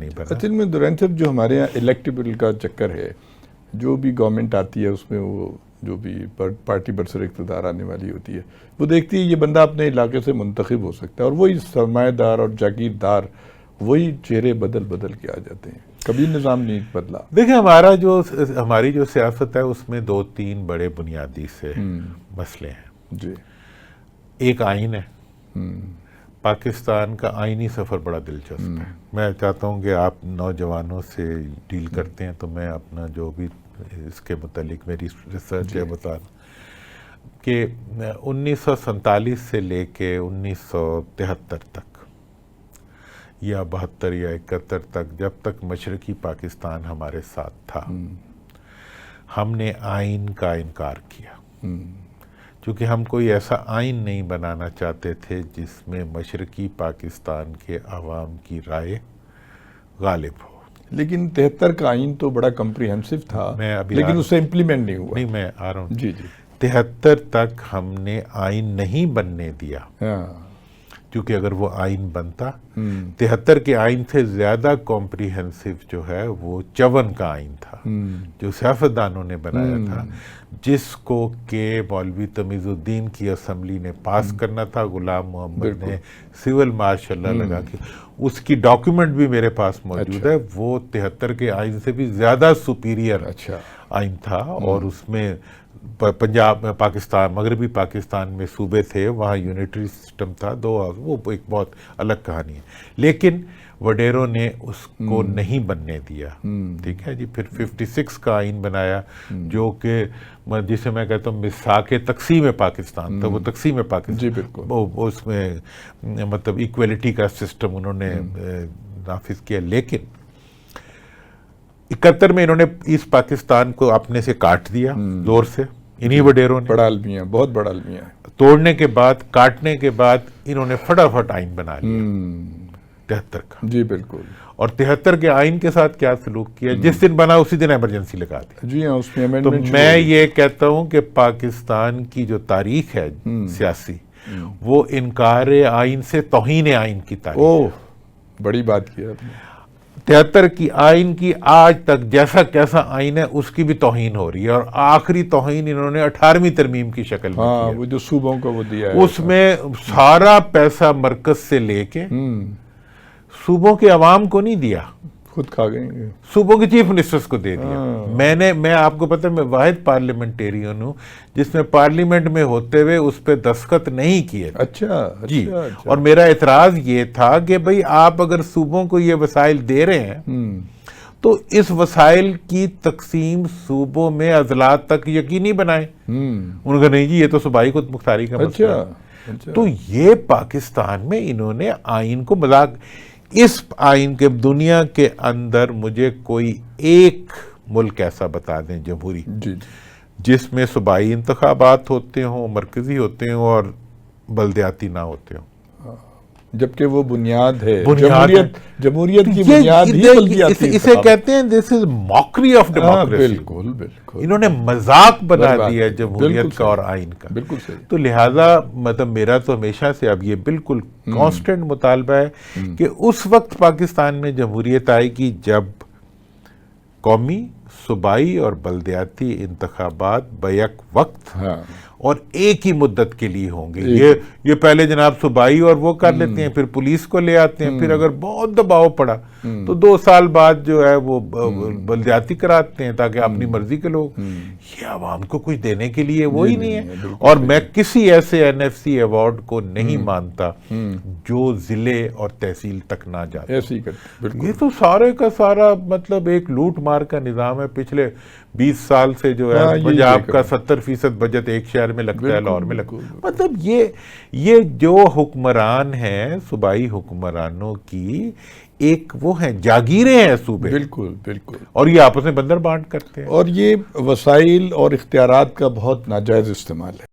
نہیں بنا. اصل میں دوران صاحب جو ہمارے یہاں الیکٹیبل کا چکر ہے، جو بھی گورنمنٹ آتی ہے اس میں وہ جو بھی پارٹی برسر اقتدار آنے والی ہوتی ہے، وہ دیکھتی ہے یہ بندہ اپنے علاقے سے منتخب ہو سکتا ہے، اور وہی سرمایہ دار اور جاگیردار وہی چہرے بدل کے آ جاتے ہیں. کبھی نظام نہیں بدلا. دیکھیں ہماری جو سیاست ہے اس میں 2-3 بڑے بنیادی سے مسئلے ہیں. جی. ایک آئین ہے. پاکستان کا آئینی سفر بڑا دلچسپ ہے. میں چاہتا ہوں کہ آپ نوجوانوں سے ڈیل کرتے ہیں تو میں اپنا جو بھی اس کے متعلق میری ریسرچ ہے بتا رہا کہ 1947 سے لے کے 1973 تک یا 72 یا 71 تک، جب تک مشرقی پاکستان ہمارے ساتھ تھا، ہم نے آئین کا انکار کیا، چونکہ ہم کوئی ایسا آئین نہیں بنانا چاہتے تھے جس میں مشرقی پاکستان کے عوام کی رائے غالب ہو. لیکن 73 کا آئین تو بڑا کمپریہنسو تھا، لیکن اس سے امپلیمنٹ نہیں ہوا. نہیں، میں آ رہا ہوں. جی. 73 تک ہم نے آئین نہیں بننے دیا، کیونکہ اگر وہ آئین بنتا، 73 کے آئین سے زیادہ کمپریہنسو جو ہے وہ 54 کا آئین تھا جو سیاستدانوں نے بنایا تھا، جس کو کہ مولوی تمیز الدین کی اسمبلی نے پاس کرنا تھا. غلام محمد نے سول مارشل لگا کے، اس کی ڈاکیومنٹ بھی میرے پاس موجود ہے. وہ 73 کے آئین سے بھی زیادہ سپیریئر آئین تھا، اور اس میں پنجاب میں پاکستان، مغربی پاکستان میں صوبے تھے، وہاں یونیٹری سسٹم تھا. وہ ایک بہت الگ کہانی ہے. لیکن وڈیروں نے اس کو نہیں بننے دیا. ٹھیک ہے جی. پھر 56 کا آئین بنایا جو کہ جسے میں کہتا ہوں مساق تقسیم پاکستان تھا. وہ تقسیم پاکستان، اس میں مطلب ایکویلٹی کا سسٹم انہوں نے نافذ کیا. لیکن 71 میں انہوں نے اس پاکستان کو اپنے سے کاٹ دیا زور سے، انہی وڈیروں نے. بڑا المیہ، بہت بڑا المیہ ہے. توڑنے کے بعد، کاٹنے کے بعد انہوں نے فٹافٹ آئین بنا لیا 73 کا. جی بالکل. اور 73 کے آئین کے ساتھ کیا سلوک کیا؟ جس دن بنا اسی دن ایمرجنسی لگا دی. جی ہاں، اس میں تو امینڈمنٹ. میں یہ کہتا ہوں کہ پاکستان کی جو تاریخ ہے سیاسی، وہ انکار آئین سے توہین آئین کی تاریخ. بڑی بات کی آپ نے. 73 کی آئین کی آج تک جیسا کیسا آئین ہے اس کی بھی توہین ہو رہی ہے، اور آخری توہین انہوں نے 18ویں ترمیم کی شکل میں کی ہے. وہ جو صوبوں کو وہ دیا ہے، اس میں سارا پیسہ مرکز سے لے کے صوبوں کے عوام کو نہیں دیا، خود کھا گئے، صوبوں کے چیف منسٹرز کو دے دیا. میں آپ کو پتہ ہے میں واحد پارلیمنٹیرین ہوں جس میں پارلیمنٹ میں ہوتے ہوئے اس پہ دستخط نہیں کیے. اچھا جی. اور میرا اعتراض یہ تھا کہ بھئی آپ اگر صوبوں کو یہ وسائل دے رہے ہیں تو اس وسائل کی تقسیم صوبوں میں اضلاع تک یقینی بنائیں. انہوں نے کہا نہیں جی، یہ تو صوبائی خود مختاری کا مسئلہ ہے. تو یہ پاکستان میں انہوں نے آئین کو مذاق. اس آئین کے دنیا کے اندر مجھے کوئی ایک ملک ایسا بتا دیں جمہوری جس میں صوبائی انتخابات ہوتے ہوں، مرکزی ہوتے ہوں اور بلدیاتی نہ ہوتے ہوں. جبکہ وہ بنیاد ہے، جمہوریت کی بنیاد ہی بلدیاتی. اسے کہتے ہیں دس از ماکری آف ڈیموکریسی. بالکل. انہوں نے مذاق بنا دیا جمہوریت کا اور آئین کا. بالکل صحیح. تو لہٰذا مطلب میرا تو ہمیشہ سے اب یہ بالکل کانسٹنٹ مطالبہ ہے کہ اس وقت پاکستان میں جمہوریت آئے گی جب قومی، صوبائی اور بلدیاتی انتخابات بیک وقت اور ایک ہی مدت کے لیے ہوں گے. یہ پہلے جناب صوبائی اور وہ کر لیتے ہیں، پھر پولیس کو لے آتے ہیں، پھر اگر بہت دباؤ پڑا تو 2 سال بعد جو ہے وہ بلدیاتی کراتے ہیں تاکہ اپنی مرضی کے لوگ. یہ عوام کو کچھ دینے کے لیے وہی نہیں ہے. اور میں کسی ایسے NFC ایوارڈ کو نہیں مانتا جو ضلع اور تحصیل تک نہ جاتا. یہ تو سارے کا سارا مطلب ایک لوٹ مار کا نظام ہے. پچھلے 20 سال سے جو ہے پنجاب کا 70% بجٹ ایک شہر میں لگتا ہے، لاہور میں لگتا ہے. مطلب یہ جو حکمران ہیں صوبائی حکمرانوں کی ایک وہ ہیں جاگیریں ہیں صوبے. بالکل. اور یہ آپس میں بندر بانٹ کرتے ہیں، اور یہ وسائل اور اختیارات کا بہت ناجائز استعمال ہے.